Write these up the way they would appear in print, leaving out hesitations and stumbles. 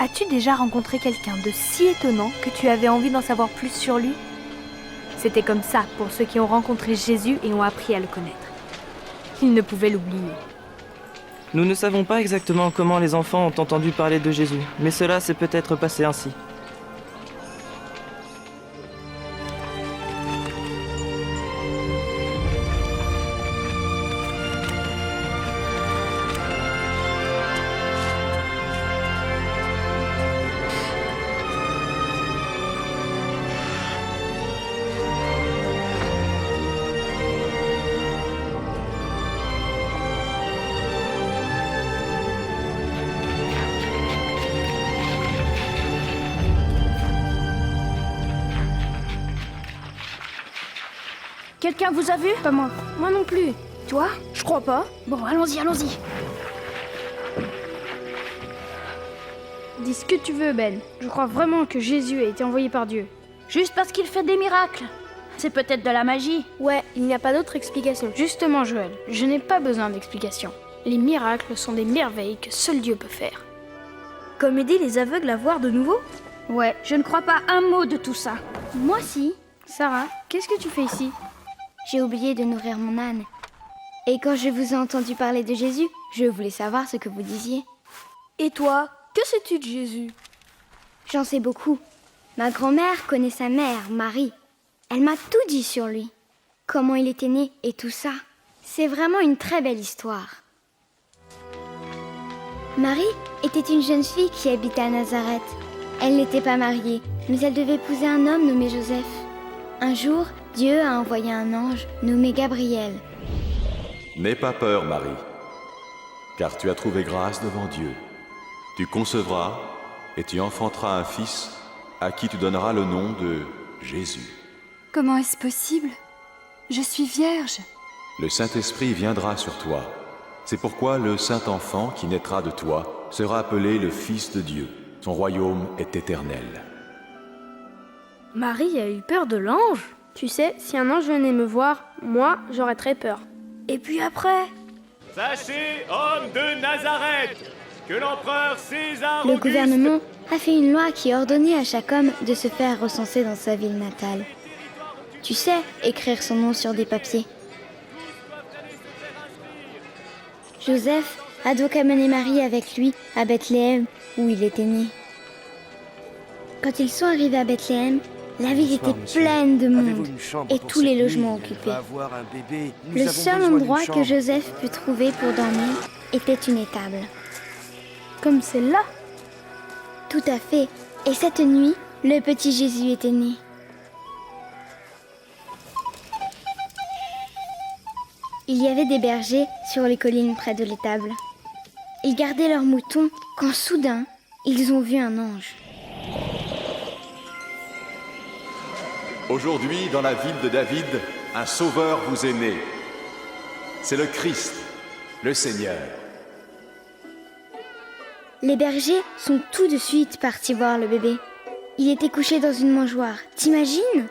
As-tu déjà rencontré quelqu'un de si étonnant que tu avais envie d'en savoir plus sur lui? C'était comme ça pour ceux qui ont rencontré Jésus et ont appris à le connaître. Ils ne pouvaient l'oublier. Nous ne savons pas exactement comment les enfants ont entendu parler de Jésus, mais cela s'est peut-être passé ainsi. Quelqu'un vous a vu? Pas moi. Moi non plus. Toi? Je crois pas. Bon, allons-y, allons-y. Dis ce que tu veux, Ben. Je crois vraiment que Jésus a été envoyé par Dieu. Juste parce qu'il fait des miracles. C'est peut-être de la magie. Ouais, il n'y a pas d'autre explication. Justement, Joël, je n'ai pas besoin d'explication. Les miracles sont des merveilles que seul Dieu peut faire. Comme aider les aveugles à voir de nouveau? Ouais, je ne crois pas un mot de tout ça. Moi si. Sarah, qu'est-ce que tu fais ici? J'ai oublié de nourrir mon âne. Et quand je vous ai entendu parler de Jésus, je voulais savoir ce que vous disiez. Et toi, que sais-tu de Jésus? J'en sais beaucoup. Ma grand-mère connaît sa mère, Marie. Elle m'a tout dit sur lui. Comment il était né et tout ça. C'est vraiment une très belle histoire. Marie était une jeune fille qui habitait à Nazareth. Elle n'était pas mariée, mais elle devait épouser un homme nommé Joseph. Un jour, Dieu a envoyé un ange nommé Gabriel. N'aie pas peur, Marie, car tu as trouvé grâce devant Dieu. Tu concevras et tu enfanteras un fils à qui tu donneras le nom de Jésus. Comment est-ce possible? Je suis vierge. Le Saint-Esprit viendra sur toi. C'est pourquoi le Saint-Enfant qui naîtra de toi sera appelé le Fils de Dieu. Son royaume est éternel. Marie a eu peur de l'ange? Tu sais, si un ange venait me voir, moi, j'aurais très peur. Et puis après? Sachez, homme de Nazareth, que l'empereur César Le Auguste... gouvernement a fait une loi qui ordonnait à chaque homme de se faire recenser dans sa ville natale. Tu sais, écrire son nom sur des papiers. Joseph a donc amené Marie avec lui à Bethléem, où il était né. Quand ils sont arrivés à Bethléem, la ville était pleine de monde et tous les logements occupés. Le seul endroit que Joseph put trouver pour dormir était une étable. Comme celle-là? Tout à fait. Et cette nuit, le petit Jésus était né. Il y avait des bergers sur les collines près de l'étable. Ils gardaient leurs moutons quand soudain, ils ont vu un ange. Aujourd'hui, dans la ville de David, un sauveur vous est né. C'est le Christ, le Seigneur. Les bergers sont tout de suite partis voir le bébé. Il était couché dans une mangeoire, t'imagines?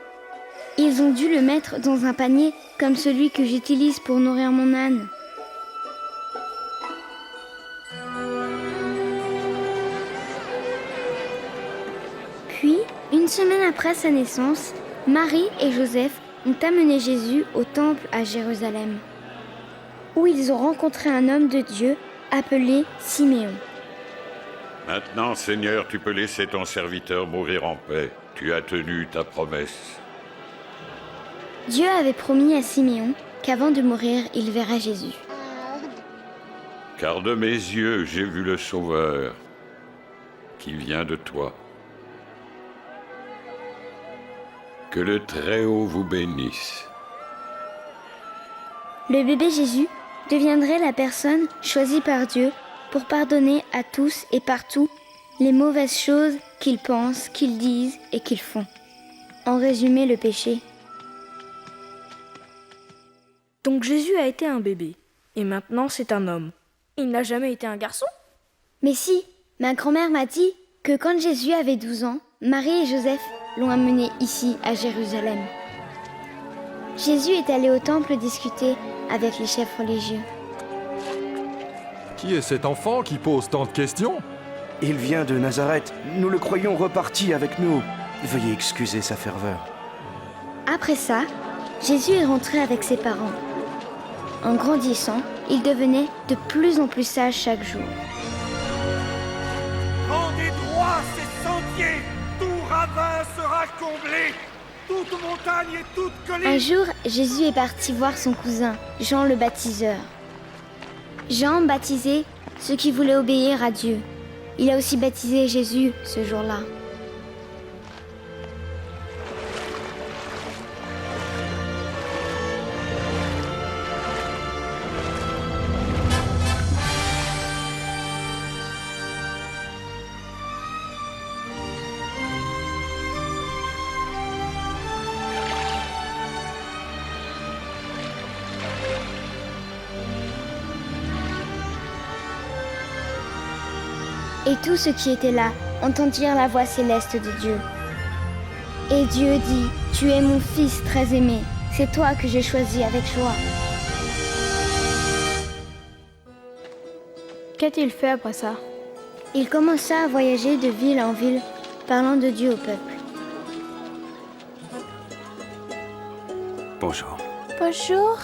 Ils ont dû le mettre dans un panier comme celui que j'utilise pour nourrir mon âne. Puis, une semaine après sa naissance, Marie et Joseph ont amené Jésus au temple à Jérusalem, où ils ont rencontré un homme de Dieu appelé Siméon. Maintenant, Seigneur, tu peux laisser ton serviteur mourir en paix. Tu as tenu ta promesse. Dieu avait promis à Siméon qu'avant de mourir, il verrait Jésus. Car de mes yeux, j'ai vu le Sauveur qui vient de toi. Que le Très-Haut vous bénisse. Le bébé Jésus deviendrait la personne choisie par Dieu pour pardonner à tous et partout les mauvaises choses qu'ils pensent, qu'ils disent et qu'ils font. En résumé, le péché. Donc Jésus a été un bébé, et maintenant c'est un homme. Il n'a jamais été un garçon? Mais si, ma grand-mère m'a dit que quand Jésus avait 12 ans, Marie et Joseph l'ont amené ici, à Jérusalem. Jésus est allé au temple discuter avec les chefs religieux. Qui est cet enfant qui pose tant de questions? Il vient de Nazareth. Nous le croyons reparti avec nous. Veuillez excuser sa ferveur. Après ça, Jésus est rentré avec ses parents. En grandissant, il devenait de plus en plus sage chaque jour. Rendez droit ces sentiers, tout ravin sera comblé, toute montagne et toute colline. Un jour, Jésus est parti voir son cousin, Jean le baptiseur. Jean baptisait ceux qui voulaient obéir à Dieu. Il a aussi baptisé Jésus ce jour-là. Et tous ceux qui étaient là entendirent la voix céleste de Dieu. Et Dieu dit, « Tu es mon Fils très aimé, c'est toi que j'ai choisi avec joie. » Qu'a-t-il fait après ça? Il commença à voyager de ville en ville, parlant de Dieu au peuple. Bonjour. Bonjour.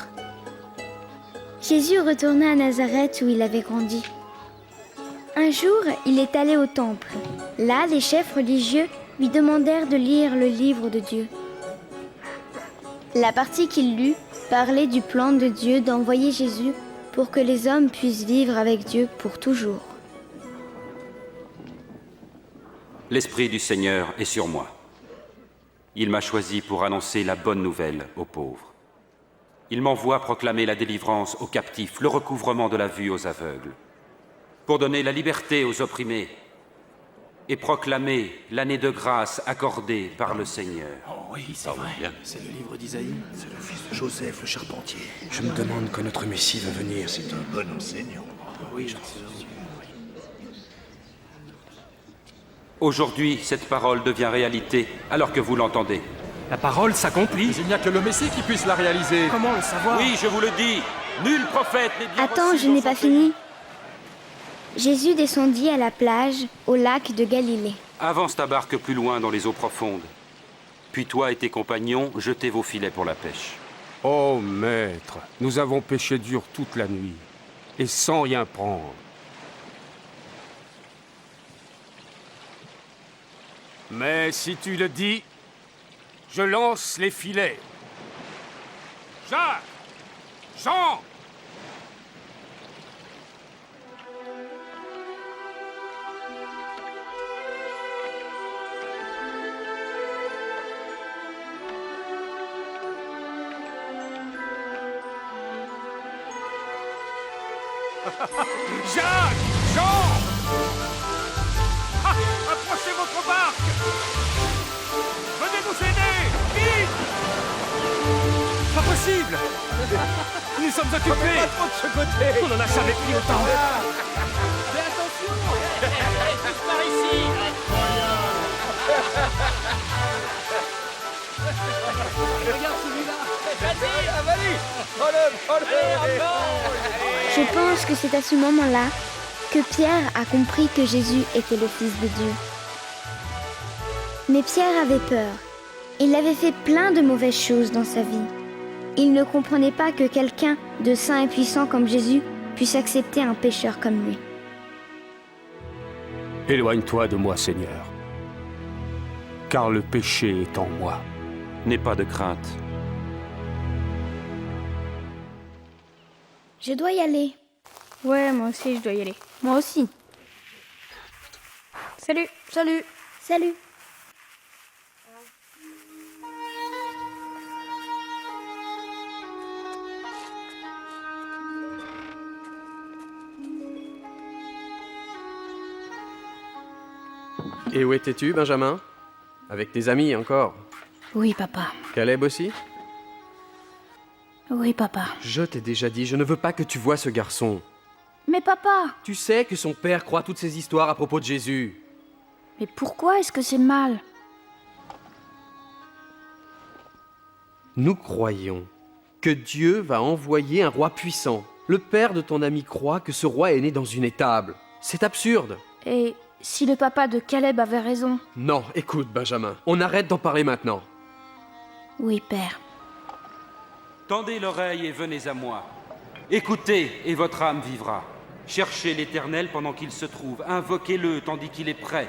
Jésus retourna à Nazareth où il avait grandi. Un jour, il est allé au temple. Là, les chefs religieux lui demandèrent de lire le livre de Dieu. La partie qu'il lut parlait du plan de Dieu d'envoyer Jésus pour que les hommes puissent vivre avec Dieu pour toujours. L'Esprit du Seigneur est sur moi. Il m'a choisi pour annoncer la bonne nouvelle aux pauvres. Il m'envoie proclamer la délivrance aux captifs, le recouvrement de la vue aux aveugles, pour donner la liberté aux opprimés et proclamer l'année de grâce accordée par le Seigneur. Oh oui, c'est vrai. C'est le livre d'Isaïe. C'est le fils de Joseph, le charpentier. Je me demande quand notre Messie va venir. C'est un bon enseignant. Oui, j'en sais. Aujourd'hui, cette parole devient réalité alors que vous l'entendez. La parole s'accomplit. Mais il n'y a que le Messie qui puisse la réaliser. Comment le savoir? Oui, je vous le dis, nul prophète n'est bien Attends, je n'ai pas fini. Jésus descendit à la plage, au lac de Galilée. Avance ta barque plus loin dans les eaux profondes. Puis toi et tes compagnons, jetez vos filets pour la pêche. Oh maître, nous avons pêché dur toute la nuit, et sans rien prendre. Mais si tu le dis, je lance les filets. Jacques! Jean! Jacques! Jean! Ah, approchez votre barque! Venez nous aider! Vite! Pas possible! Nous sommes occupés! Pas trop de ce côté! On n'en a jamais pris autant! Mais attention! Tous par ici! Regarde celui-là! Vas-y! Je pense que c'est à ce moment-là que Pierre a compris que Jésus était le Fils de Dieu. Mais Pierre avait peur. Il avait fait plein de mauvaises choses dans sa vie. Il ne comprenait pas que quelqu'un de saint et puissant comme Jésus puisse accepter un pécheur comme lui. Éloigne-toi de moi, Seigneur, car le péché est en moi. N'aie pas de crainte. Je dois y aller. Ouais, moi aussi, je dois y aller. Moi aussi. Salut. Salut. Salut. Et où étais-tu, Benjamin? Avec tes amis encore? Oui, papa. Caleb aussi? Oui, papa. Je t'ai déjà dit, je ne veux pas que tu vois ce garçon. Mais papa! Tu sais que son père croit toutes ces histoires à propos de Jésus. Mais pourquoi est-ce que c'est mal? Nous croyons que Dieu va envoyer un roi puissant. Le père de ton ami croit que ce roi est né dans une étable. C'est absurde. Et si le papa de Caleb avait raison. Non, écoute, Benjamin, on arrête d'en parler maintenant. Oui, père. Tendez l'oreille et venez à moi. Écoutez, et votre âme vivra. Cherchez l'Éternel pendant qu'il se trouve. Invoquez-le tandis qu'il est prêt.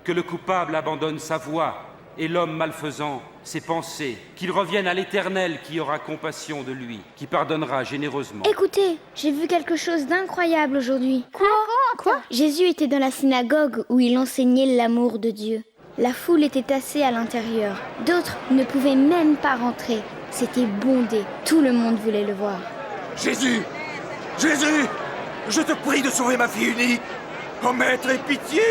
Que le coupable abandonne sa voie, et l'homme malfaisant ses pensées. Qu'il revienne à l'Éternel qui aura compassion de lui, qui pardonnera généreusement. Écoutez, j'ai vu quelque chose d'incroyable aujourd'hui. Quoi? Jésus était dans la synagogue où il enseignait l'amour de Dieu. La foule était tassée à l'intérieur. D'autres ne pouvaient même pas rentrer. C'était bondé. Tout le monde voulait le voir. Jésus! Jésus! Je te prie de sauver ma fille unique! Oh maître, aie pitié!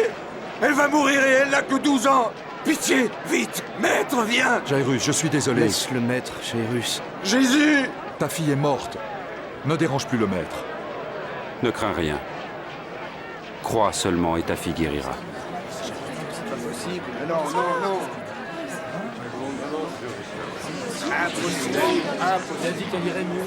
Elle va mourir et elle n'a que 12 ans! Pitié! Vite! Maître, viens! Jairus, je suis désolé. Laisse le maître, Jairus. Jésus! Ta fille est morte. Ne dérange plus le maître. Ne crains rien. Crois seulement et ta fille guérira. C'est pas possible. Non. Impossible. T'as dit qu'elle irait mieux.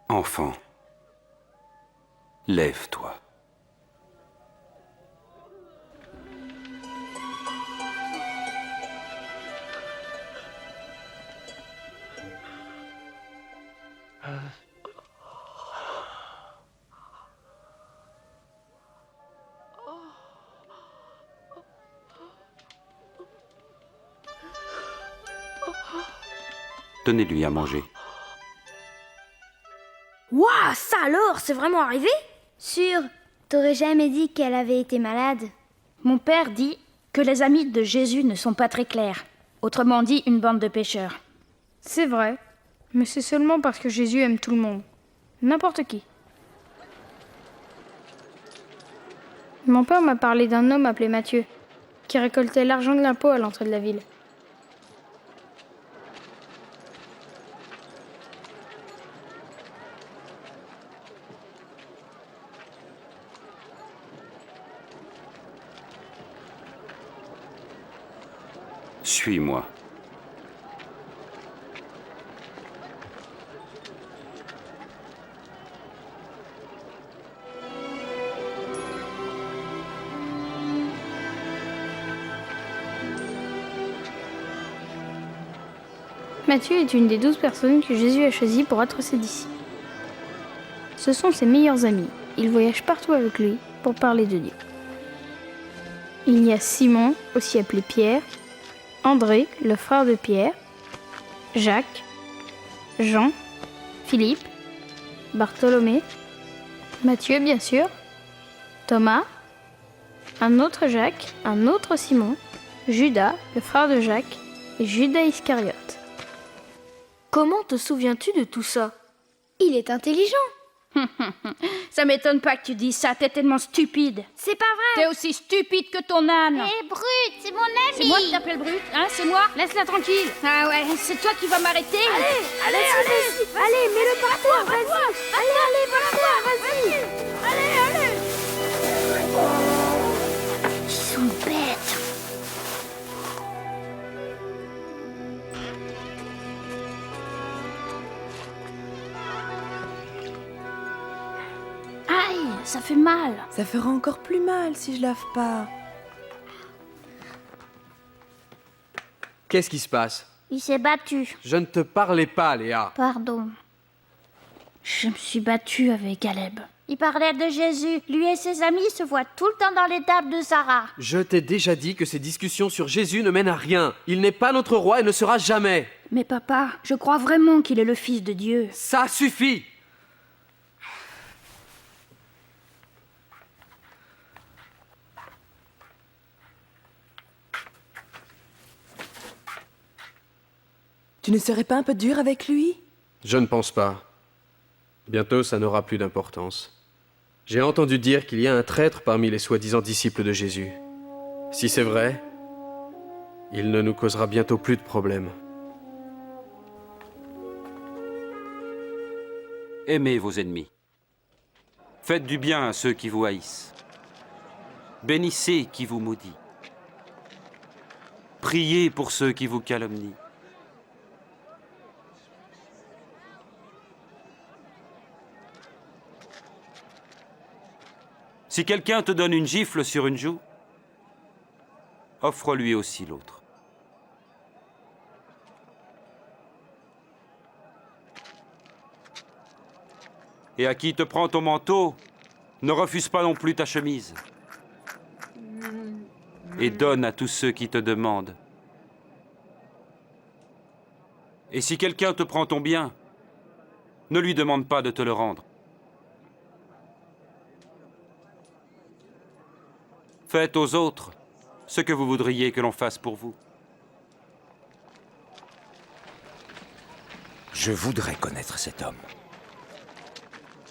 Enfant, lève-toi. Donnez-lui à manger. Waouh, ça alors, c'est vraiment arrivé? Sûr, t'aurais jamais dit qu'elle avait été malade. Mon père dit que les amis de Jésus ne sont pas très clairs. Autrement dit, une bande de pêcheurs. C'est vrai, mais c'est seulement parce que Jésus aime tout le monde. N'importe qui. Mon père m'a parlé d'un homme appelé Matthieu, qui récoltait l'argent de l'impôt à l'entrée de la ville. Suis-moi. Matthieu est une des 12 personnes que Jésus a choisies pour être ses disciples. Ce sont ses meilleurs amis. Ils voyagent partout avec lui pour parler de Dieu. Il y a Simon, aussi appelé Pierre, André, le frère de Pierre, Jacques, Jean, Philippe, Bartholomé, Matthieu bien sûr, Thomas, un autre Jacques, un autre Simon, Judas, le frère de Jacques, et Judas Iscariote. Comment te souviens-tu de tout ça? Il est intelligent. Ça m'étonne pas que tu dises ça, t'es tellement stupide. C'est pas vrai. T'es aussi stupide que ton âne. Hé, Brut, c'est mon ami. C'est moi qui t'appelle Brut, hein, c'est moi. Laisse-la tranquille. Ah ouais, c'est toi qui vas m'arrêter. Allez, mets-le par terre, vas-y. Allez, par terre, vas-y. Allez. Ils sont bêtes. Aïe, ça fait mal. Ça fera encore plus mal si je lave pas. Qu'est-ce qui se passe? Il s'est battu. Je ne te parlais pas, Léa. Pardon. Je me suis battue avec Caleb. Il parlait de Jésus. Lui et ses amis se voient tout le temps dans les tables de Sarah. Je t'ai déjà dit que ces discussions sur Jésus ne mènent à rien. Il n'est pas notre roi et ne sera jamais. Mais papa, je crois vraiment qu'il est le fils de Dieu. Ça suffit! Tu ne serais pas un peu dur avec lui? Je ne pense pas. Bientôt, ça n'aura plus d'importance. J'ai entendu dire qu'il y a un traître parmi les soi-disant disciples de Jésus. Si c'est vrai, il ne nous causera bientôt plus de problèmes. Aimez vos ennemis. Faites du bien à ceux qui vous haïssent. Bénissez qui vous maudit. Priez pour ceux qui vous calomnient. Si quelqu'un te donne une gifle sur une joue, offre-lui aussi l'autre. Et à qui te prend ton manteau, ne refuse pas non plus ta chemise. Et donne à tous ceux qui te demandent. Et si quelqu'un te prend ton bien, ne lui demande pas de te le rendre. Faites aux autres ce que vous voudriez que l'on fasse pour vous. Je voudrais connaître cet homme.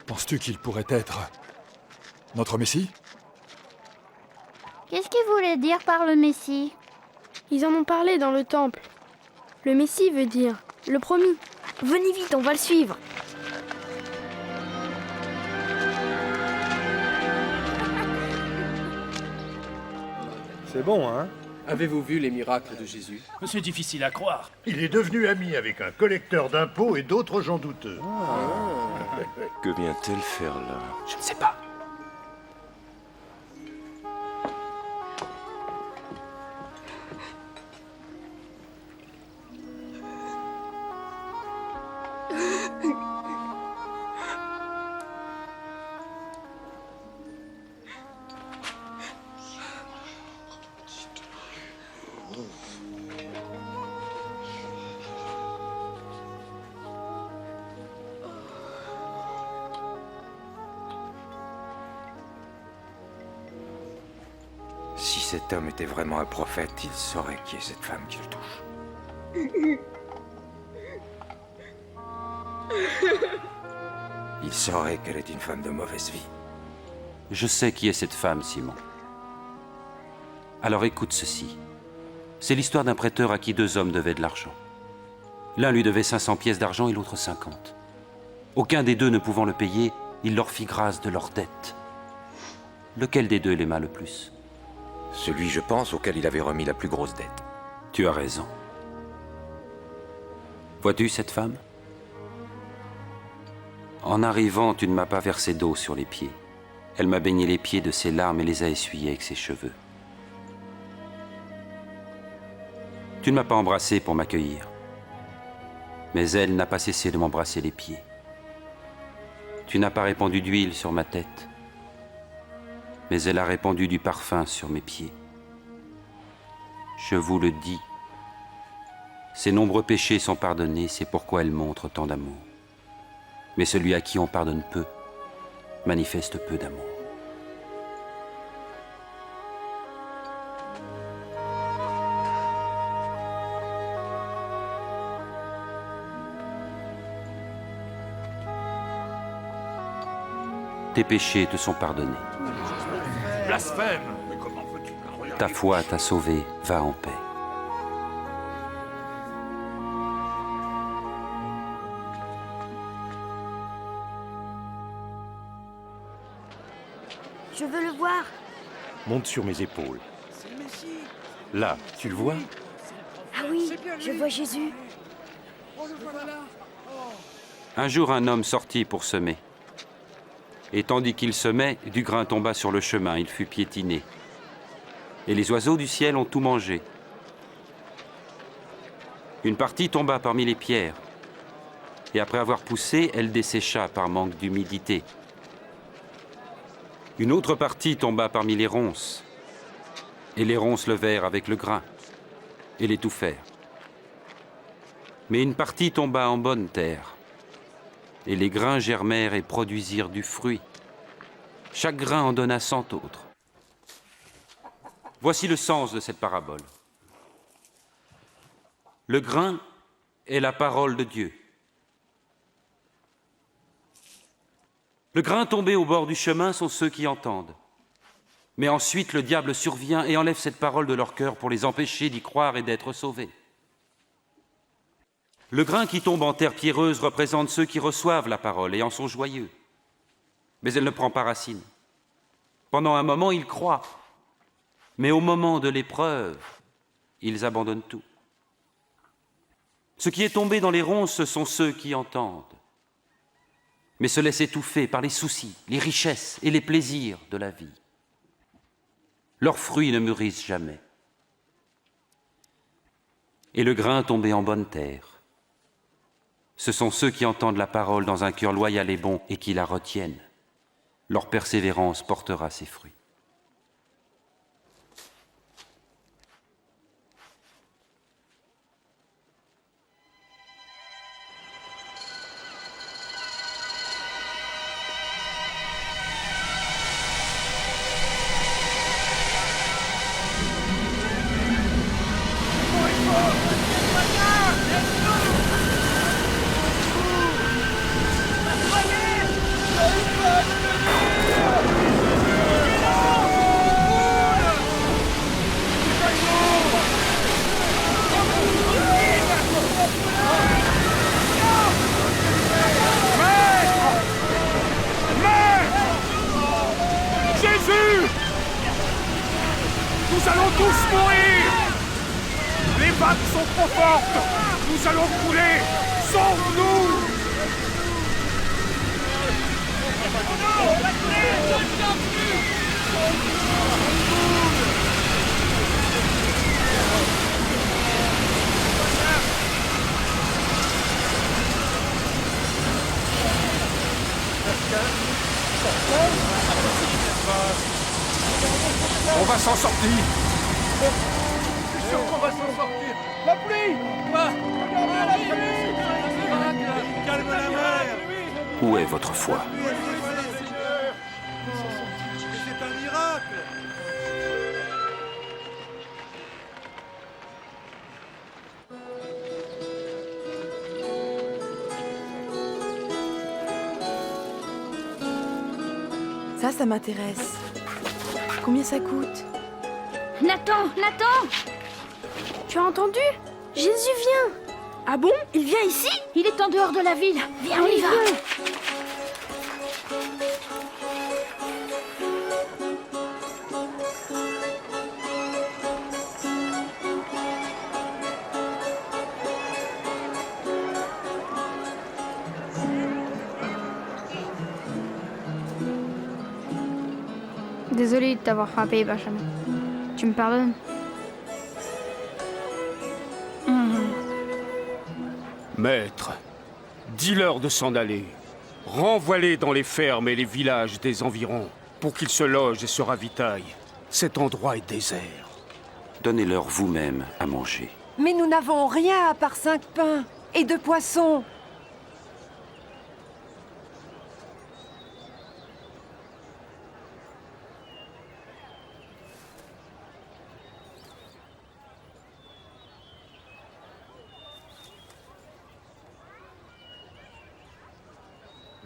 Penses-tu qu'il pourrait être notre Messie? Qu'est-ce qu'il voulait dire par le Messie? Ils en ont parlé dans le temple. Le Messie veut dire le promis. Venez vite, on va le suivre. C'est bon, hein? Avez-vous vu les miracles de Jésus? C'est difficile à croire. Il est devenu ami avec un collecteur d'impôts et d'autres gens douteux. Que vient-elle faire là? Je ne sais pas. Si cet homme était vraiment un prophète, il saurait qui est cette femme qui le touche. Il saurait qu'elle est une femme de mauvaise vie. Je sais qui est cette femme, Simon. Alors écoute ceci. C'est l'histoire d'un prêteur à qui 2 hommes devaient de l'argent. L'un lui devait 500 pièces d'argent et l'autre 50. Aucun des 2 ne pouvant le payer, il leur fit grâce de leur dette. Lequel des 2 l'aima le plus? Celui, je pense, auquel il avait remis la plus grosse dette. Tu as raison. Vois-tu cette femme? En arrivant, tu ne m'as pas versé d'eau sur les pieds. Elle m'a baigné les pieds de ses larmes et les a essuyés avec ses cheveux. Tu ne m'as pas embrassé pour m'accueillir. Mais elle n'a pas cessé de m'embrasser les pieds. Tu n'as pas répandu d'huile sur ma tête. Mais elle a répandu du parfum sur mes pieds. Je vous le dis, ses nombreux péchés sont pardonnés, c'est pourquoi elle montre tant d'amour. Mais celui à qui on pardonne peu, manifeste peu d'amour. Tes péchés te sont pardonnés. Blasphème! Mais comment veux-tu parler? Ta foi t'a sauvé, va en paix. Je veux le voir. Monte sur mes épaules. Là, tu le vois? Ah oui, je vois Jésus. Un jour, un homme sortit pour semer. Et tandis qu'il semait, du grain tomba sur le chemin, il fut piétiné. Et les oiseaux du ciel ont tout mangé. Une partie tomba parmi les pierres. Et après avoir poussé, elle dessécha par manque d'humidité. Une autre partie tomba parmi les ronces. Et les ronces levèrent avec le grain et l'étouffèrent. Mais une partie tomba en bonne terre. Et les grains germèrent et produisirent du fruit. Chaque grain en donna 100 autres. Voici le sens de cette parabole. Le grain est la parole de Dieu. Le grain tombé au bord du chemin sont ceux qui entendent. Mais ensuite le diable survient et enlève cette parole de leur cœur pour les empêcher d'y croire et d'être sauvés. Le grain qui tombe en terre pierreuse représente ceux qui reçoivent la parole et en sont joyeux. Mais elle ne prend pas racine. Pendant un moment, ils croient. Mais au moment de l'épreuve, ils abandonnent tout. Ce qui est tombé dans les ronces, ce sont ceux qui entendent, mais se laissent étouffer par les soucis, les richesses et les plaisirs de la vie. Leurs fruits ne mûrissent jamais. Et le grain tombé en bonne terre, ce sont ceux qui entendent la parole dans un cœur loyal et bon et qui la retiennent. Leur persévérance portera ses fruits. Nous allons tous mourir! Les vagues sont trop fortes! Nous allons couler! Sauve-nous! On va s'en sortir. Je suis sûr qu'on va s'en sortir. La pluie! Quoi? Calme la mer! Où est votre foi? C'est un miracle! Ça m'intéresse. Combien ça coûte? Nathan! Nathan! Tu as entendu? Jésus vient! Ah bon? Il vient ici? Il est en dehors de la ville. Viens, on y va! Désolé de t'avoir frappé, Benjamin. Tu me pardonnes? Maître, dis-leur de s'en aller. Renvoie-les dans les fermes et les villages des environs pour qu'ils se logent et se ravitaillent. Cet endroit est désert. Donnez-leur vous-même à manger. Mais nous n'avons rien à part 5 pains et 2 poissons.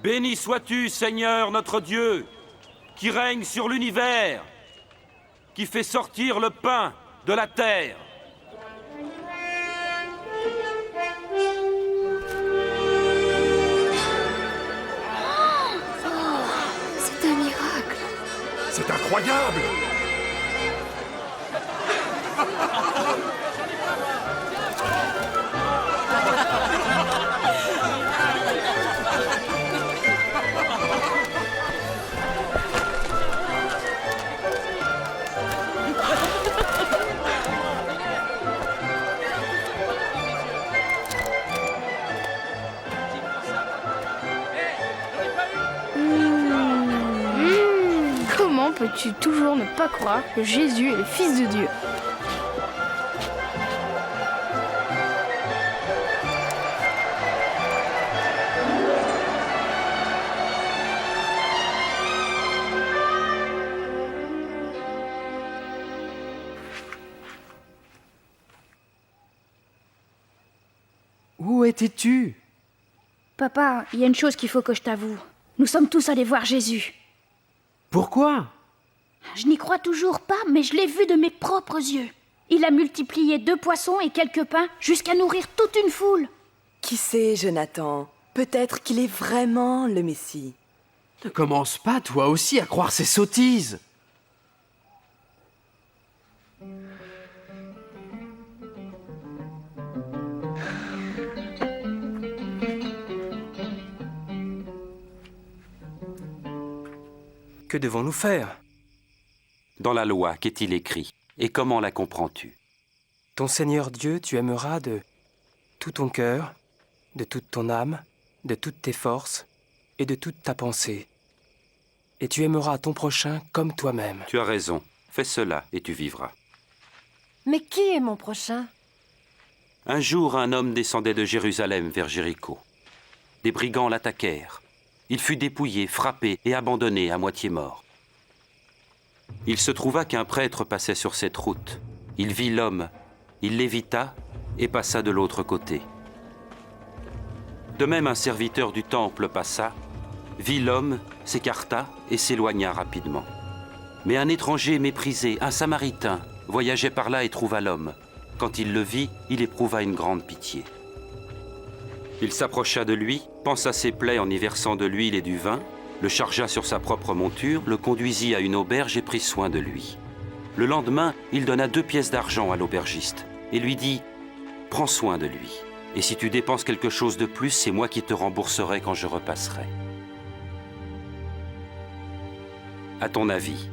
Béni sois-tu, Seigneur notre Dieu, qui règne sur l'univers, qui fait sortir le pain de la terre. C'est un miracle. C'est incroyable! Comment peux-tu toujours ne pas croire que Jésus est le Fils de Dieu? Où étais-tu? Papa, il y a une chose qu'il faut que je t'avoue. Nous sommes tous allés voir Jésus. Pourquoi? Je n'y crois toujours pas, mais je l'ai vu de mes propres yeux. Il a multiplié 2 poissons et quelques pains jusqu'à nourrir toute une foule. Qui sait, Jonathan? Peut-être qu'il est vraiment le Messie. Ne commence pas, toi aussi, à croire ces sottises. Que devons-nous faire? Dans la loi, qu'est-il écrit? Et comment la comprends-tu? Ton Seigneur Dieu, tu aimeras de tout ton cœur, de toute ton âme, de toutes tes forces et de toute ta pensée. Et tu aimeras ton prochain comme toi-même. Tu as raison. Fais cela et tu vivras. Mais qui est mon prochain? Un jour, un homme descendait de Jérusalem vers Jéricho. Des brigands l'attaquèrent. Il fut dépouillé, frappé et abandonné à moitié mort. Il se trouva qu'un prêtre passait sur cette route. Il vit l'homme, il l'évita et passa de l'autre côté. De même, un serviteur du temple passa, vit l'homme, s'écarta et s'éloigna rapidement. Mais un étranger méprisé, un Samaritain, voyageait par là et trouva l'homme. Quand il le vit, il éprouva une grande pitié. Il s'approcha de lui, pansa ses plaies en y versant de l'huile et du vin, le chargea sur sa propre monture, le conduisit à une auberge et prit soin de lui. Le lendemain, il donna 2 pièces d'argent à l'aubergiste et lui dit « Prends soin de lui, et si tu dépenses quelque chose de plus, c'est moi qui te rembourserai quand je repasserai. » À ton avis,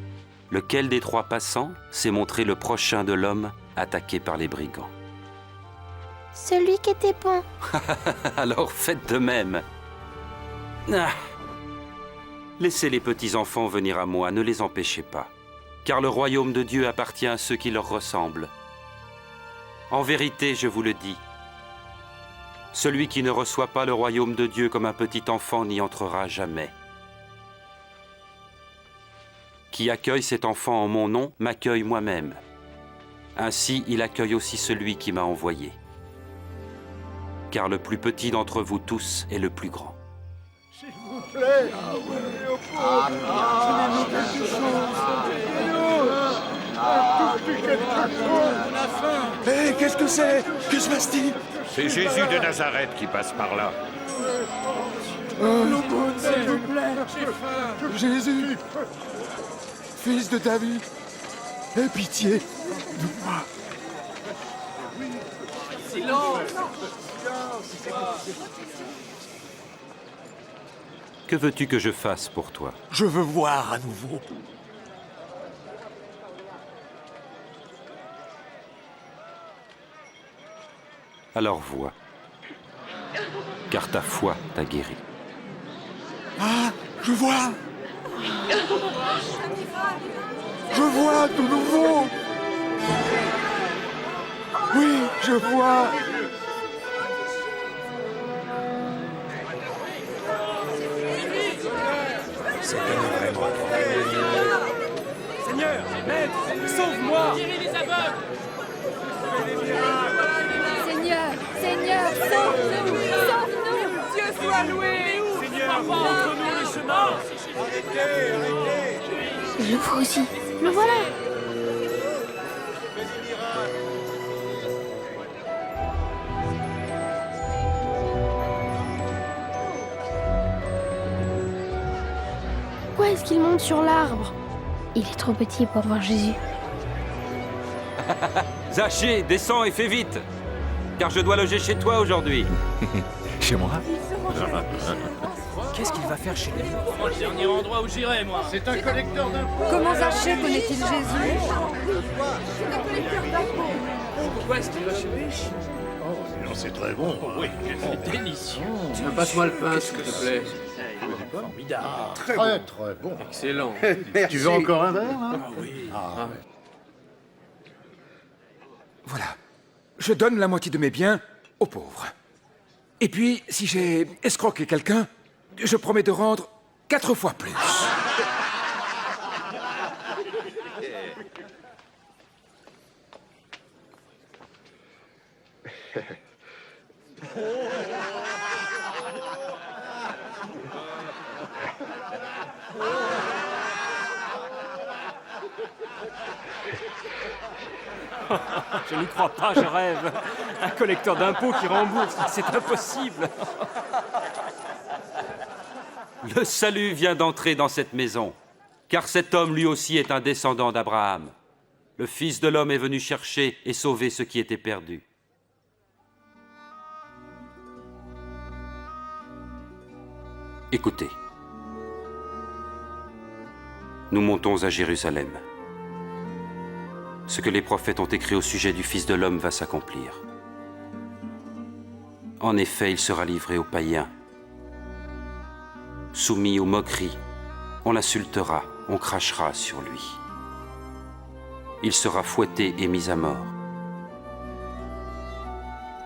lequel des 3 passants s'est montré le prochain de l'homme attaqué par les brigands? Celui qui était bon. Alors faites de même. Ah. Laissez les petits-enfants venir à moi, ne les empêchez pas, car le royaume de Dieu appartient à ceux qui leur ressemblent. En vérité, je vous le dis, celui qui ne reçoit pas le royaume de Dieu comme un petit enfant n'y entrera jamais. Qui accueille cet enfant en mon nom m'accueille moi-même. Ainsi, il accueille aussi celui qui m'a envoyé. Car le plus petit d'entre vous tous est le plus grand. S'il vous plaît. Hé, qu'est-ce que c'est? Que se passe-t-il? C'est Jésus de Nazareth qui passe par là. L'aumône, s'il vous plaît. Jésus, fils de David, aie pitié de moi. Silence! Que veux-tu que je fasse pour toi? Je veux voir à nouveau. Alors vois, car ta foi t'a guéri. Ah, je vois! Je vois de nouveau! Oui, je vois! C'est vraiment... Seigneur, Maître, sauve-moi! Seigneur, Seigneur, sauve-nous! Sauve-nous! Dieu soit loué! Seigneur, montre-nous le chemin! Je le vois aussi. Le voilà. Pourquoi est-ce qu'il monte sur l'arbre? Il est trop petit pour voir Jésus. Zachée, descends et fais vite, car je dois loger chez toi aujourd'hui. Chez moi? Qu'est-ce qu'il va faire chez lui? Le dernier endroit où j'irai, moi. C'est un collecteur d'impôts. Comment Zachée connaît-il Jésus? Pourquoi est-ce qu'il va chez lui? Non, c'est très bon. Oui, c'est délicieux. Passe-moi le pain, s'il te plaît. Formidable. Très bon. Excellent. Tu veux encore un verre, hein? Ah oui. Ah. Voilà. Je donne la moitié de mes biens aux pauvres. Et puis, si j'ai escroqué quelqu'un, je promets de rendre 4 fois plus. Je n'y crois pas, je rêve. Un collecteur d'impôts qui rembourse, c'est impossible. Le salut vient d'entrer dans cette maison, car cet homme lui aussi est un descendant d'Abraham. Le Fils de l'homme est venu chercher et sauver ce qui était perdu. Écoutez. Nous montons à Jérusalem. Ce que les prophètes ont écrit au sujet du Fils de l'homme va s'accomplir. En effet, il sera livré aux païens, soumis aux moqueries, on l'insultera, on crachera sur lui. Il sera fouetté et mis à mort.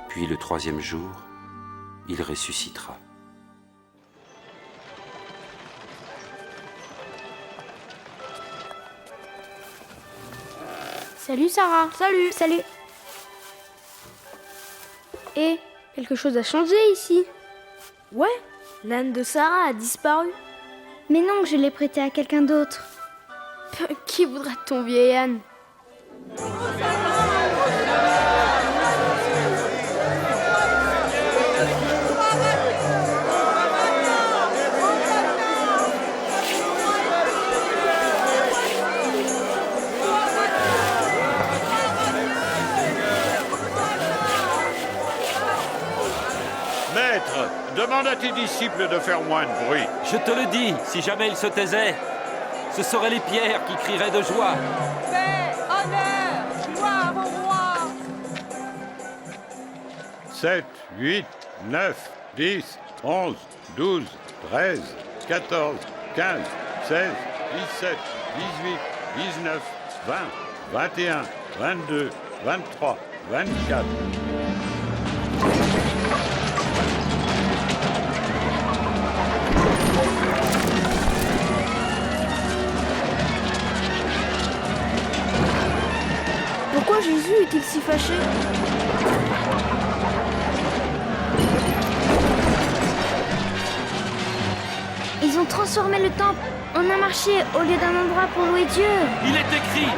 Puis le troisième jour, il ressuscitera. Salut Sarah. Salut. Et quelque chose a changé ici. Ouais, l'âne de Sarah a disparu. Mais non, je l'ai prêté à quelqu'un d'autre. Qui voudra de ton vieil âne? Maître, demande à tes disciples de faire moins de bruit. Je te le dis, si jamais ils se taisaient, ce seraient les pierres qui crieraient de joie. Paix, honneur, gloire à mon roi. 7, 8, 9, 10, 11, 12, 13, 14, 15, 16, 17, 18, 19, 20, 21, 22, 23, 24. Pourquoi Jésus est-il si fâché? Ils ont transformé le temple en un marché au lieu d'un endroit pour louer Dieu. Il est écrit,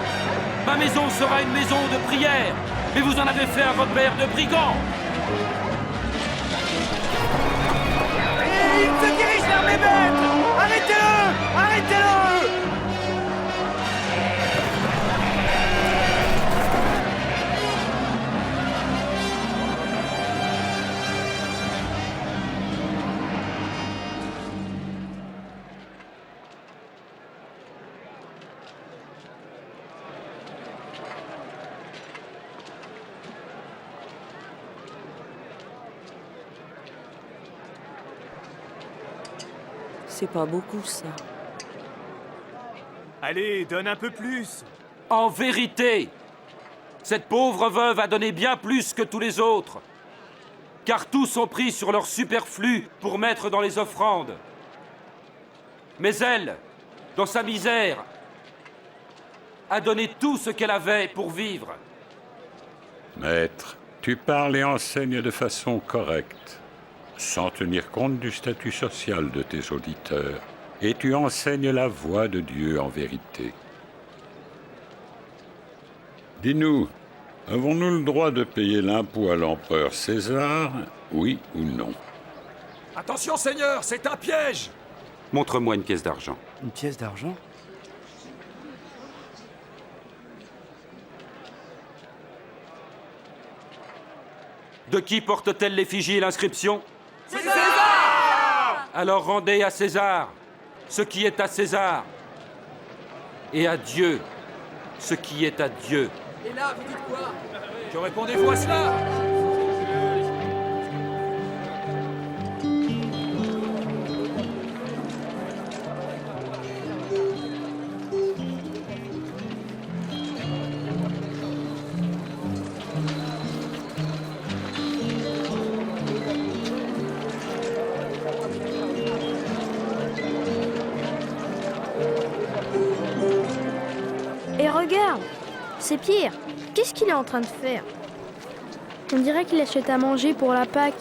ma maison sera une maison de prière, mais vous en avez fait un repère de brigands. Et il se dirige vers mes maîtres. Arrêtez-le! Arrêtez-le! C'est pas beaucoup, ça. Allez, donne un peu plus. En vérité, cette pauvre veuve a donné bien plus que tous les autres, car tous ont pris sur leur superflu pour mettre dans les offrandes. Mais elle, dans sa misère, a donné tout ce qu'elle avait pour vivre. Maître, tu parles et enseignes de façon correcte, sans tenir compte du statut social de tes auditeurs, et tu enseignes la voie de Dieu en vérité. Dis-nous, avons-nous le droit de payer l'impôt à l'empereur César, oui ou non? Attention, Seigneur, c'est un piège! Montre-moi une pièce d'argent. Une pièce d'argent? De qui porte-t-elle l'effigie et l'inscription? César! Alors rendez à César ce qui est à César, et à Dieu ce qui est à Dieu. Et là, vous dites quoi? Que répondez-vous à cela? Et regarde, c'est Pierre. Qu'est-ce qu'il est en train de faire? On dirait qu'il achète à manger pour la Pâque.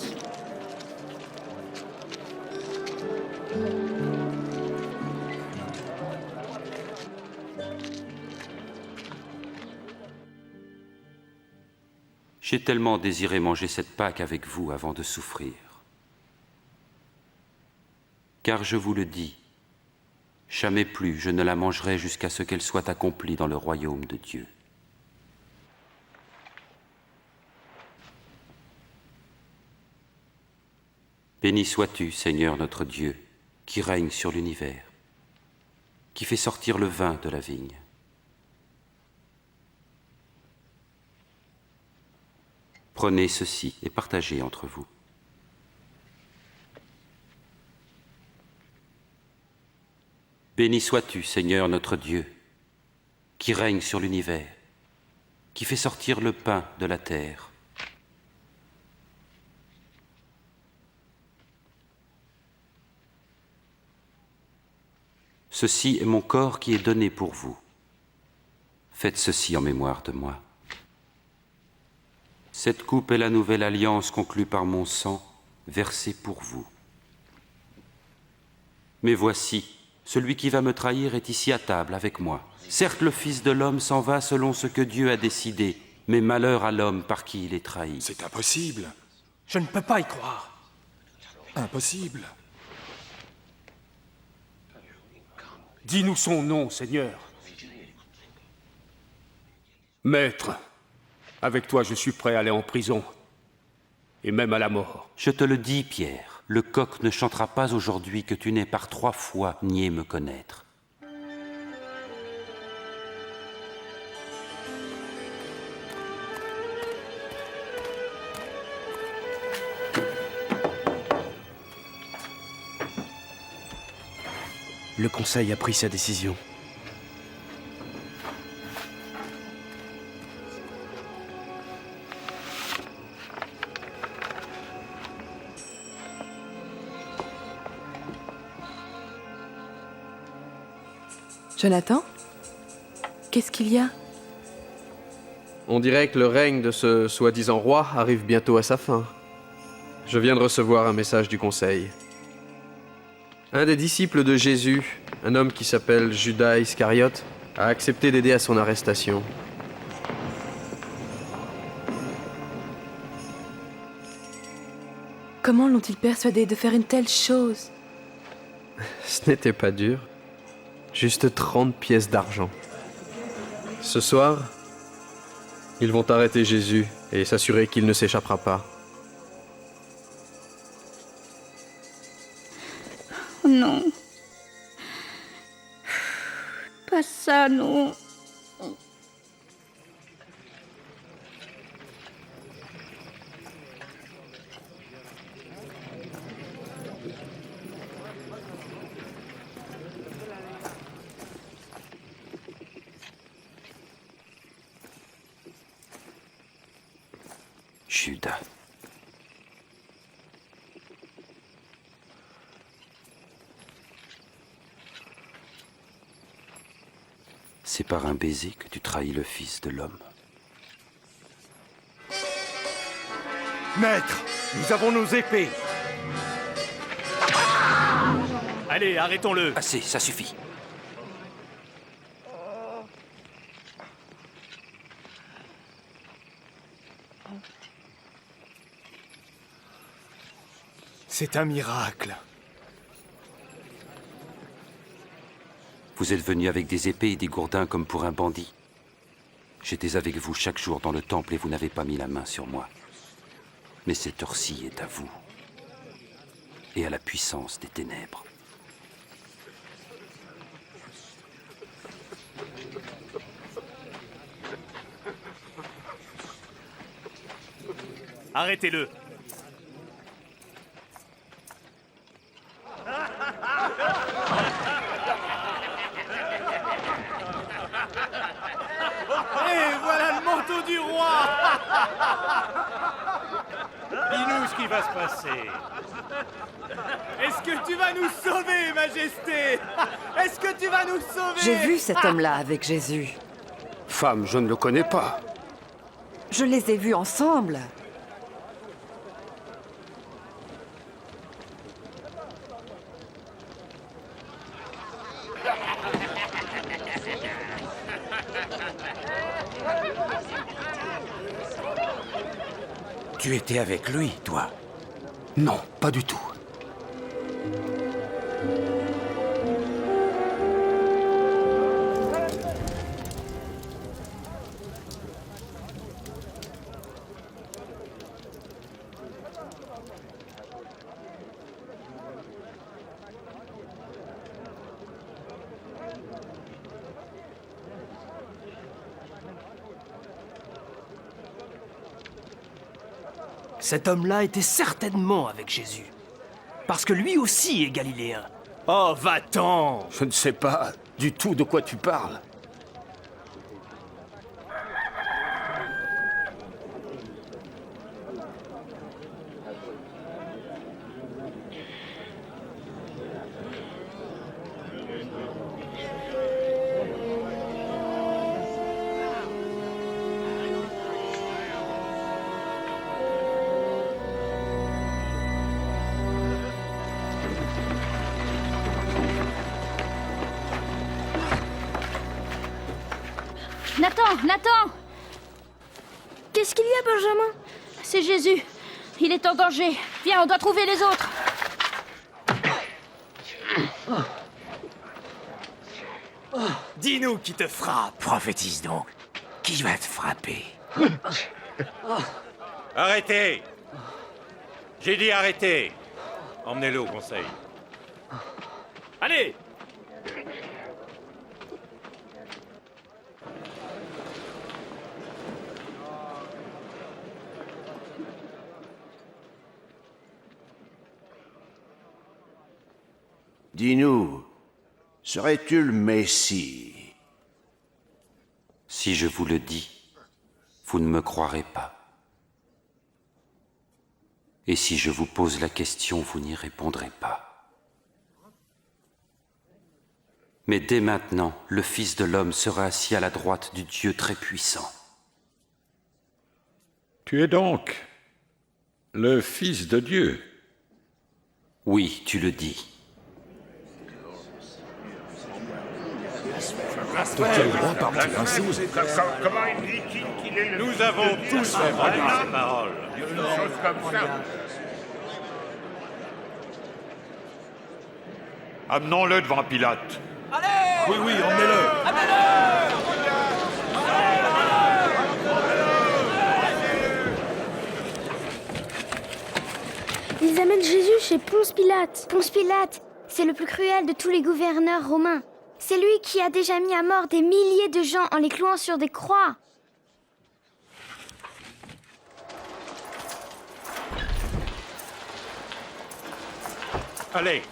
J'ai tellement désiré manger cette Pâque avec vous avant de souffrir. Car je vous le dis, jamais plus je ne la mangerai jusqu'à ce qu'elle soit accomplie dans le royaume de Dieu. Béni sois-tu, Seigneur notre Dieu, qui règne sur l'univers, qui fait sortir le vin de la vigne. Prenez ceci et partagez entre vous. Béni sois-tu, Seigneur notre Dieu, qui règne sur l'univers, qui fait sortir le pain de la terre. Ceci est mon corps qui est donné pour vous. Faites ceci en mémoire de moi. Cette coupe est la nouvelle alliance conclue par mon sang, versée pour vous. Mais voici, celui qui va me trahir est ici à table avec moi. Certes, le Fils de l'homme s'en va selon ce que Dieu a décidé, mais malheur à l'homme par qui il est trahi. C'est impossible. Je ne peux pas y croire. Impossible. Dis-nous son nom, Seigneur. Maître, avec toi je suis prêt à aller en prison, et même à la mort. Je te le dis, Pierre, le coq ne chantera pas aujourd'hui que tu n'aies par 3 fois nié me connaître. Le Conseil a pris sa décision. Jonathan? Qu'est-ce qu'il y a? On dirait que le règne de ce soi-disant roi arrive bientôt à sa fin. Je viens de recevoir un message du Conseil. Un des disciples de Jésus, un homme qui s'appelle Judas Iscariote, a accepté d'aider à son arrestation. Comment l'ont-ils persuadé de faire une telle chose? Ce n'était pas dur. Juste 30 pièces d'argent. Ce soir, ils vont arrêter Jésus et s'assurer qu'il ne s'échappera pas. Oh non. Pas ça, non. Judas. C'est par un baiser que tu trahis le Fils de l'homme. Maître, nous avons nos épées. Allez, arrêtons-le. Assez, ça suffit. C'est un miracle. Vous êtes venus avec des épées et des gourdins comme pour un bandit. J'étais avec vous chaque jour dans le temple et vous n'avez pas mis la main sur moi. Mais cette heure-ci est à vous et à la puissance des ténèbres. Arrêtez-le. Et voilà le manteau du roi. Dis-nous ce qui va se passer. Est-ce que tu vas nous sauver, Majesté? Est-ce que tu vas nous sauver? J'ai vu cet homme-là avec Jésus. Femme, je ne le connais pas. Je les ai vus ensemble. Tu étais avec lui, toi? Non, pas du tout. Cet homme-là était certainement avec Jésus. Parce que lui aussi est galiléen. Oh, va-t'en! Je ne sais pas du tout de quoi tu parles. Nathan! Qu'est-ce qu'il y a, Benjamin? C'est Jésus. Il est en danger. Viens, on doit trouver les autres. Dis-nous qui te frappe. Prophétise donc. Qui va te frapper? Arrêtez! J'ai dit arrêtez! Emmenez-le au conseil. Allez! Dis-nous, serais-tu le Messie? Si je vous le dis, vous ne me croirez pas. Et si je vous pose la question, vous n'y répondrez pas. Mais dès maintenant, le Fils de l'homme sera assis à la droite du Dieu très-puissant. Tu es donc le Fils de Dieu? Oui, tu le dis. De quel droit parles-tu ainsi? Comment il dit qu'il est le... Nous avons tous fait valoir ces paroles. Une chose comme ça. Amenons-le devant Pilate. Oui, oui, emmenez-le! Ils amènent Jésus chez Ponce Pilate. Ponce Pilate, c'est le plus cruel de tous les gouverneurs romains. C'est lui qui a déjà mis à mort des milliers de gens en les clouant sur des croix. Allez!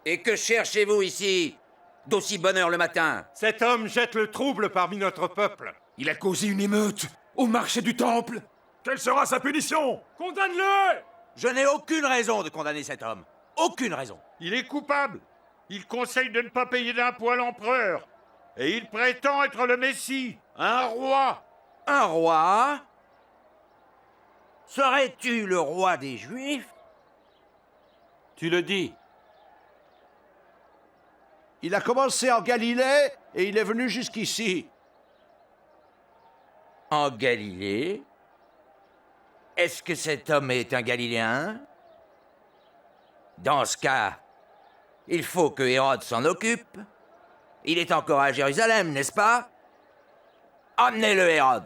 Et que cherchez-vous ici, d'aussi bonne heure le matin? Cet homme jette le trouble parmi notre peuple. Il a causé une émeute au marché du temple. Quelle sera sa punition? Condamne-le! Je n'ai aucune raison de condamner cet homme. Aucune raison. Il est coupable. Il conseille de ne pas payer d'impôts à l'empereur. Et il prétend être le Messie, un roi. Un roi? Serais-tu le roi des Juifs? Tu le dis. Il a commencé en Galilée et il est venu jusqu'ici. En Galilée? Est-ce que cet homme est un Galiléen? Dans ce cas, il faut que Hérode s'en occupe. Il est encore à Jérusalem, n'est-ce pas? Emmenez-le, Hérode.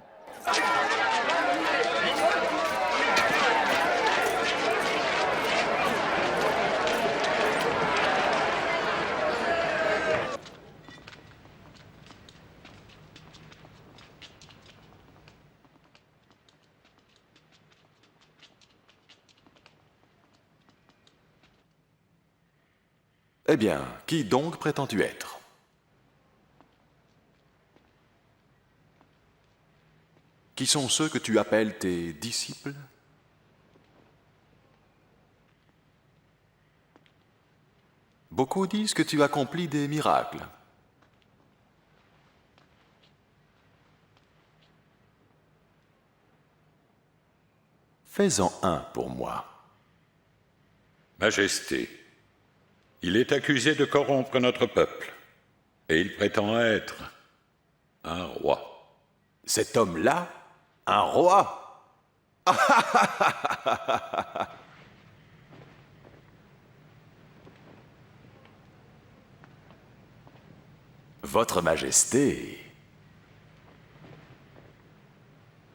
Eh bien, qui donc prétends-tu être? Qui sont ceux que tu appelles tes disciples? Beaucoup disent que tu accomplis des miracles. Fais-en un pour moi. Majesté, il est accusé de corrompre notre peuple, et il prétend être un roi. Cet homme-là, un roi? Votre Majesté...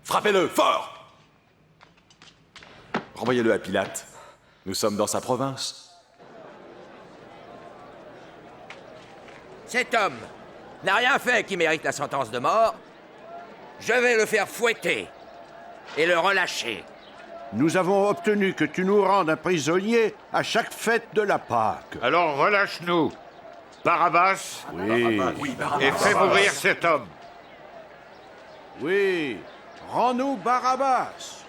Frappez-le, fort! Renvoyez-le à Pilate. Nous sommes dans sa province. Cet homme n'a rien fait qui mérite la sentence de mort. Je vais le faire fouetter et le relâcher. Nous avons obtenu que tu nous rendes un prisonnier à chaque fête de la Pâque. Alors relâche-nous. Barabbas. Oui. Et fais mourir cet homme. Oui. Rends-nous Barabbas.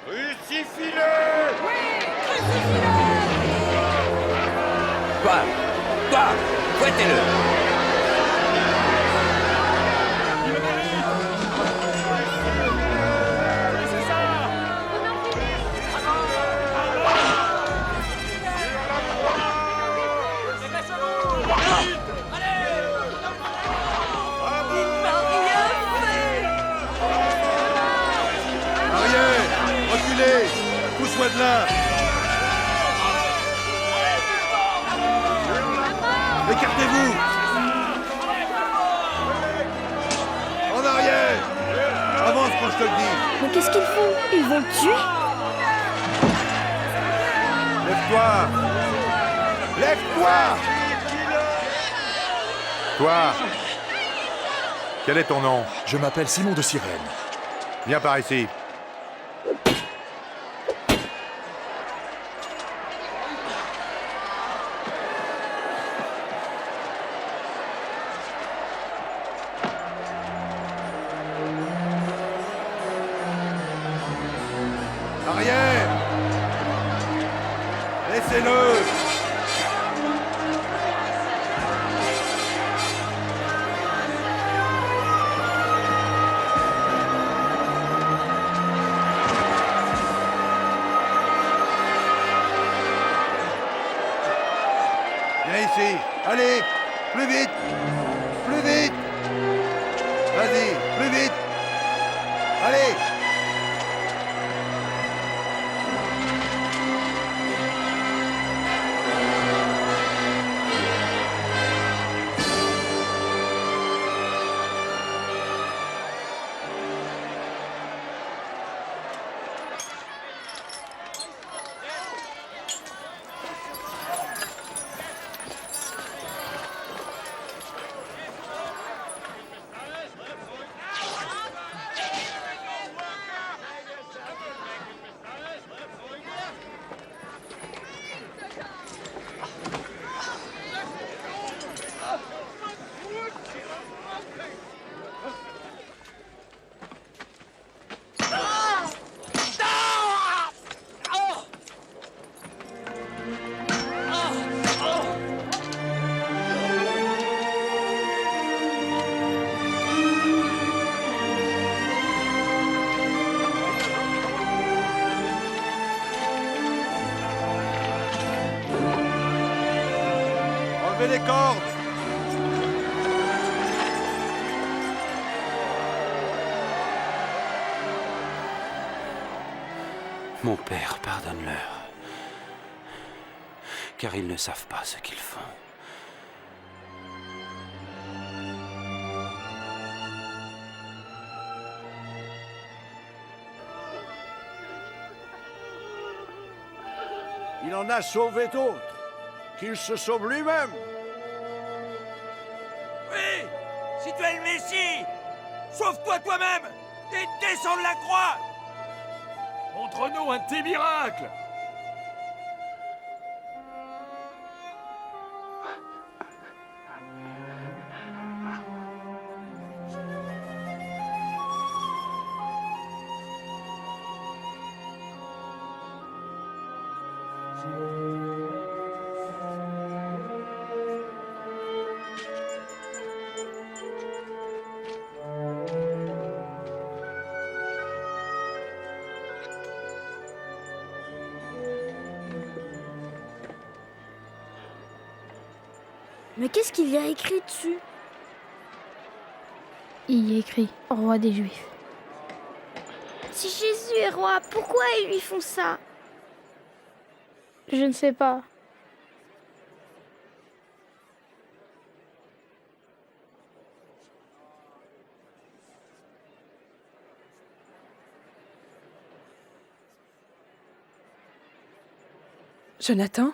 Crucifie-le! Oui, crucifie-le! Toi, fouettez-le! Pousse-moi de là! Écartez-vous! En arrière! Avance quand je te le dis! Mais qu'est-ce qu'ils font? Ils vont le tuer? Lève-toi! Lève-toi! Toi! Quel est ton nom? Je m'appelle Simon de Cyrène. Viens par ici. Arrière! Laissez-le! Viens ici! Allez! Plus vite! Plus vite! Vas-y! Plus vite! Allez! Enlevez les cordes! Mon Père, pardonne-leur, car ils ne savent pas ce qu'ils font. Il en a sauvé d'autres. Qu'il se sauve lui-même. Oui! Si tu es le Messie, sauve-toi toi-même et descends de la croix! Montre-nous un de tes miracles! Mais qu'est-ce qu'il y a écrit dessus? Il y a écrit « Roi des Juifs ». Si Jésus est roi, pourquoi ils lui font ça? Je ne sais pas. Jonathan?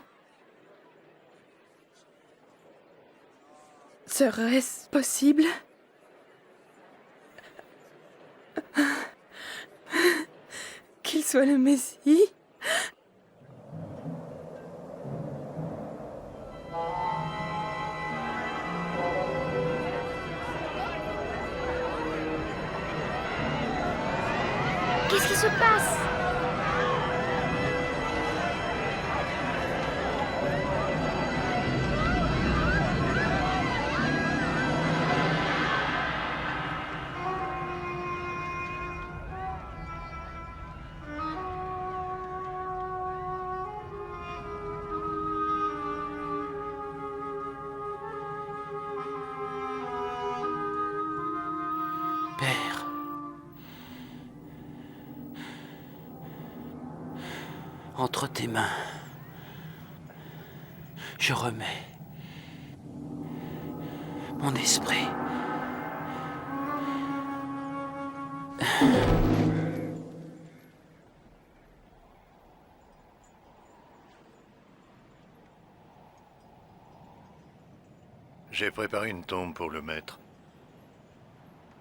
Serait-ce possible? Qu'il soit le Messie? Qu'est-ce qui se passe? Père, entre tes mains, je remets mon esprit. J'ai préparé une tombe pour le maître.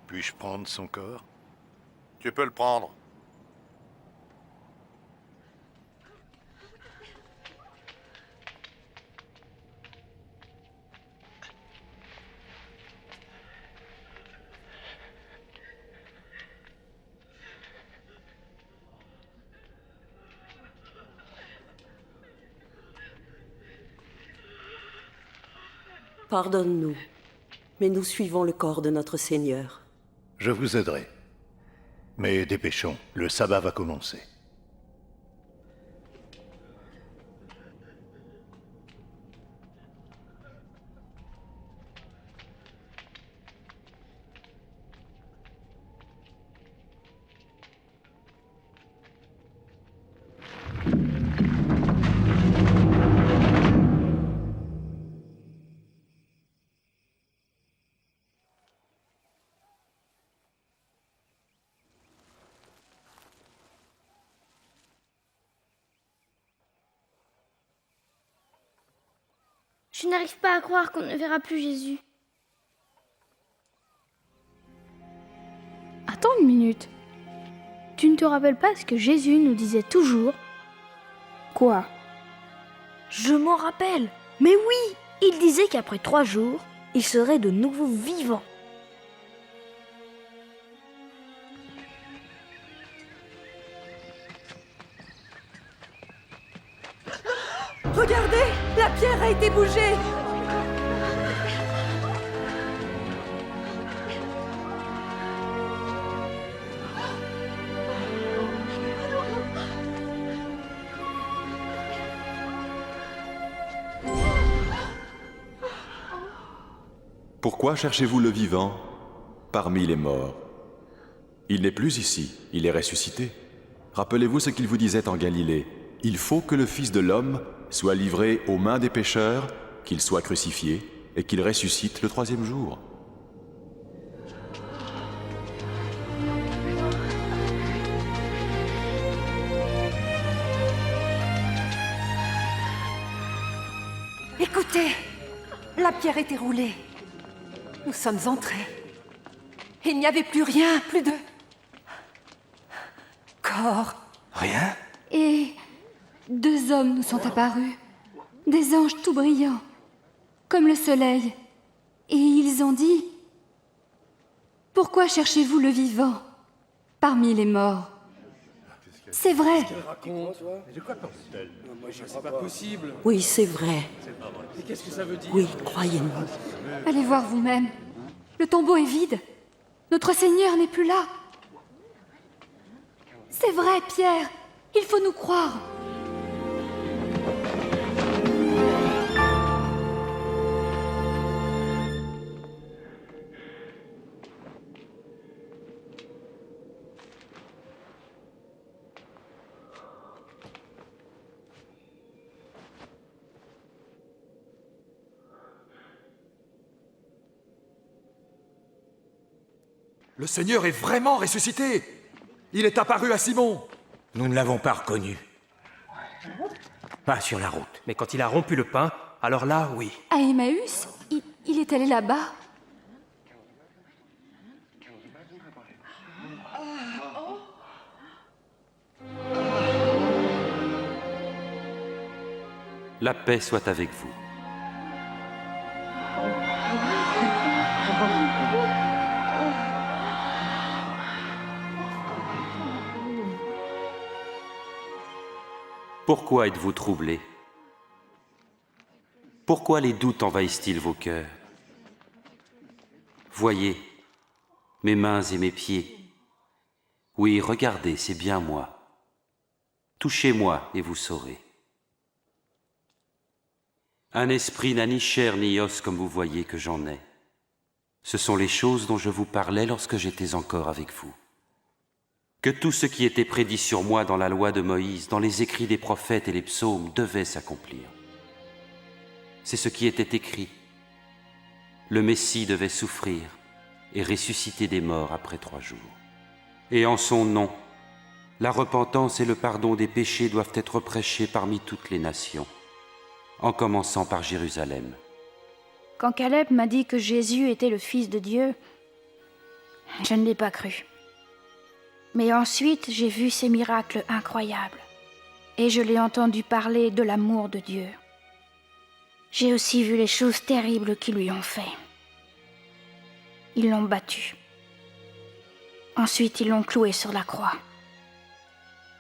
Puis-je prendre son corps? Tu peux le prendre. Pardonne-nous, mais nous suivons le corps de notre Seigneur. Je vous aiderai. Mais dépêchons, le sabbat va commencer. Je n'arrive pas à croire qu'on ne verra plus Jésus. Attends une minute. Tu ne te rappelles pas ce que Jésus nous disait toujours? Quoi? Je m'en rappelle. Mais oui, il disait qu'après 3 jours, il serait de nouveau vivant. Regardez, la pierre a été bougée. Pourquoi cherchez-vous le vivant parmi les morts? Il n'est plus ici, il est ressuscité. Rappelez-vous ce qu'il vous disait en Galilée. Il faut que le Fils de l'homme soit livré aux mains des pécheurs, qu'il soit crucifié et qu'il ressuscite le 3e jour. Écoutez, la pierre était roulée. Nous sommes entrés. Il n'y avait plus rien, plus de corps. Rien? Et 2 hommes nous sont apparus, des anges tout brillants, comme le soleil. Et ils ont dit: « Pourquoi cherchez-vous le vivant parmi les morts ? C'est vrai. C'est pas possible. Oui, c'est vrai. Et qu'est-ce que ça veut dire? Oui, croyez-nous. Allez voir vous-même. Le tombeau est vide. Notre Seigneur n'est plus là. C'est vrai, Pierre. Il faut nous croire. Le Seigneur est vraiment ressuscité. Il est apparu à Simon. Nous ne l'avons pas reconnu. Pas sur la route. Mais quand il a rompu le pain, alors là, oui. À Emmaüs, il est allé là-bas. La paix soit avec vous. Pourquoi êtes-vous troublés? Pourquoi les doutes envahissent-ils vos cœurs? Voyez, mes mains et mes pieds. Oui, regardez, c'est bien moi. Touchez-moi et vous saurez. Un esprit n'a ni chair ni os comme vous voyez que j'en ai. Ce sont les choses dont je vous parlais lorsque j'étais encore avec vous. Que tout ce qui était prédit sur moi dans la loi de Moïse, dans les écrits des prophètes et les psaumes, devait s'accomplir. C'est ce qui était écrit. Le Messie devait souffrir et ressusciter des morts après 3 jours. Et en son nom, la repentance et le pardon des péchés doivent être prêchés parmi toutes les nations, en commençant par Jérusalem. Quand Caleb m'a dit que Jésus était le Fils de Dieu, je ne l'ai pas cru. Mais ensuite, j'ai vu ces miracles incroyables et je l'ai entendu parler de l'amour de Dieu. J'ai aussi vu les choses terribles qu'ils lui ont fait. Ils l'ont battu. Ensuite, ils l'ont cloué sur la croix.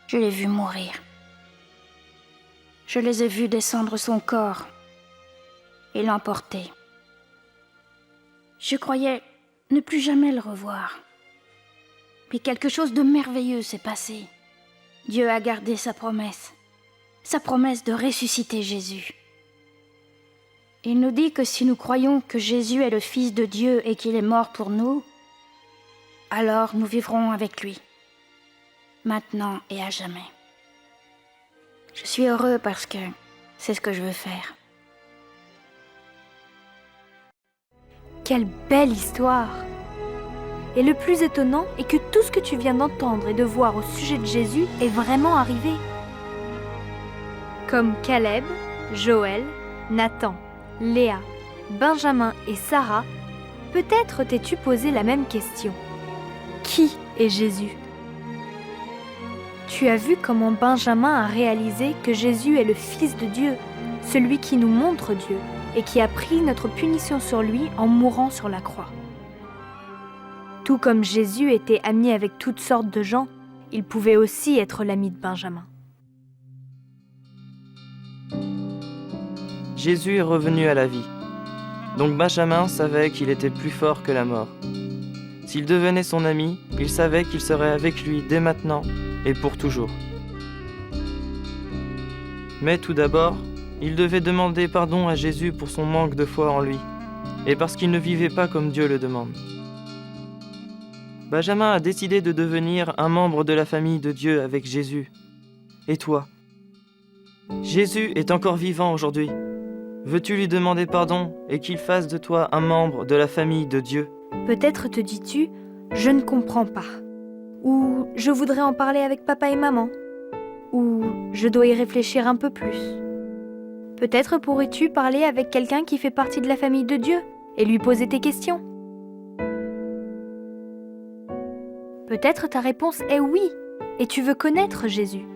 Je l'ai vu mourir. Je les ai vus descendre son corps et l'emporter. Je croyais ne plus jamais le revoir. Mais quelque chose de merveilleux s'est passé. Dieu a gardé sa promesse de ressusciter Jésus. Il nous dit que si nous croyons que Jésus est le Fils de Dieu et qu'il est mort pour nous, alors nous vivrons avec lui, maintenant et à jamais. Je suis heureux parce que c'est ce que je veux faire. Quelle belle histoire! Et le plus étonnant est que tout ce que tu viens d'entendre et de voir au sujet de Jésus est vraiment arrivé. Comme Caleb, Joël, Nathan, Léa, Benjamin et Sarah, peut-être t'es-tu posé la même question. Qui est Jésus? Tu as vu comment Benjamin a réalisé que Jésus est le Fils de Dieu, celui qui nous montre Dieu et qui a pris notre punition sur lui en mourant sur la croix. Tout comme Jésus était ami avec toutes sortes de gens, il pouvait aussi être l'ami de Benjamin. Jésus est revenu à la vie. Donc Benjamin savait qu'il était plus fort que la mort. S'il devenait son ami, il savait qu'il serait avec lui dès maintenant et pour toujours. Mais tout d'abord, il devait demander pardon à Jésus pour son manque de foi en lui, et parce qu'il ne vivait pas comme Dieu le demande. Benjamin a décidé de devenir un membre de la famille de Dieu avec Jésus. Et toi? Jésus est encore vivant aujourd'hui. Veux-tu lui demander pardon et qu'il fasse de toi un membre de la famille de Dieu? Peut-être te dis-tu, je ne comprends pas. Ou je voudrais en parler avec papa et maman. Ou je dois y réfléchir un peu plus. Peut-être pourrais-tu parler avec quelqu'un qui fait partie de la famille de Dieu et lui poser tes questions. Peut-être ta réponse est oui, et tu veux connaître Jésus.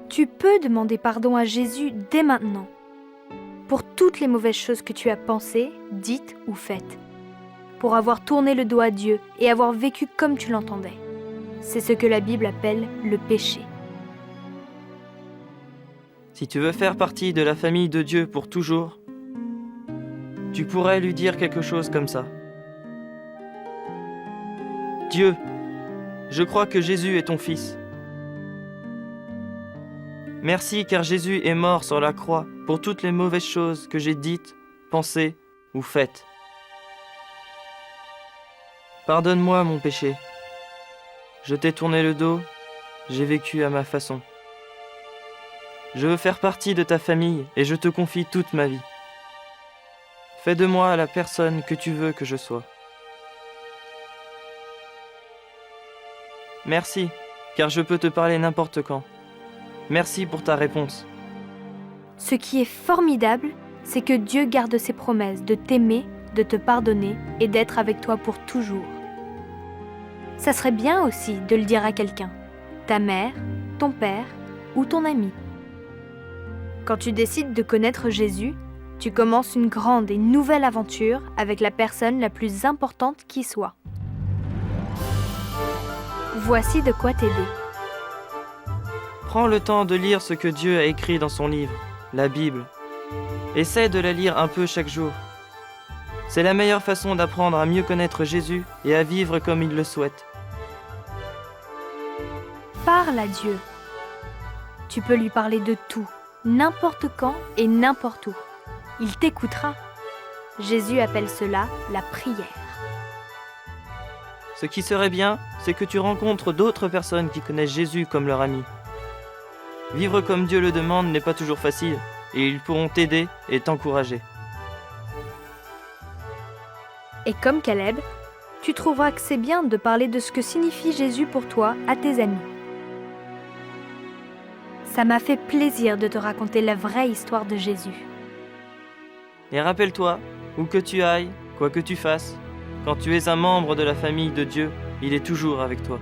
Tu peux demander pardon à Jésus dès maintenant, pour toutes les mauvaises choses que tu as pensées, dites ou faites, pour avoir tourné le dos à Dieu et avoir vécu comme tu l'entendais. C'est ce que la Bible appelle le péché. Si tu veux faire partie de la famille de Dieu pour toujours, tu pourrais lui dire quelque chose comme ça. Dieu, je crois que Jésus est ton Fils. Merci car Jésus est mort sur la croix pour toutes les mauvaises choses que j'ai dites, pensées ou faites. Pardonne-moi mon péché. Je t'ai tourné le dos, j'ai vécu à ma façon. Je veux faire partie de ta famille et je te confie toute ma vie. Fais de moi la personne que tu veux que je sois. Merci, car je peux te parler n'importe quand. Merci pour ta réponse. Ce qui est formidable, c'est que Dieu garde ses promesses de t'aimer, de te pardonner et d'être avec toi pour toujours. Ça serait bien aussi de le dire à quelqu'un, ta mère, ton père ou ton ami. Quand tu décides de connaître Jésus, tu commences une grande et nouvelle aventure avec la personne la plus importante qui soit. Voici de quoi t'aider. Prends le temps de lire ce que Dieu a écrit dans son livre, la Bible. Essaie de la lire un peu chaque jour. C'est la meilleure façon d'apprendre à mieux connaître Jésus et à vivre comme il le souhaite. Parle à Dieu. Tu peux lui parler de tout, n'importe quand et n'importe où. Il t'écoutera. Jésus appelle cela la prière. Ce qui serait bien, c'est que tu rencontres d'autres personnes qui connaissent Jésus comme leur ami. Vivre comme Dieu le demande n'est pas toujours facile, et ils pourront t'aider et t'encourager. Et comme Caleb, tu trouveras que c'est bien de parler de ce que signifie Jésus pour toi à tes amis. Ça m'a fait plaisir de te raconter la vraie histoire de Jésus. Et rappelle-toi, où que tu ailles, quoi que tu fasses, quand tu es un membre de la famille de Dieu, il est toujours avec toi.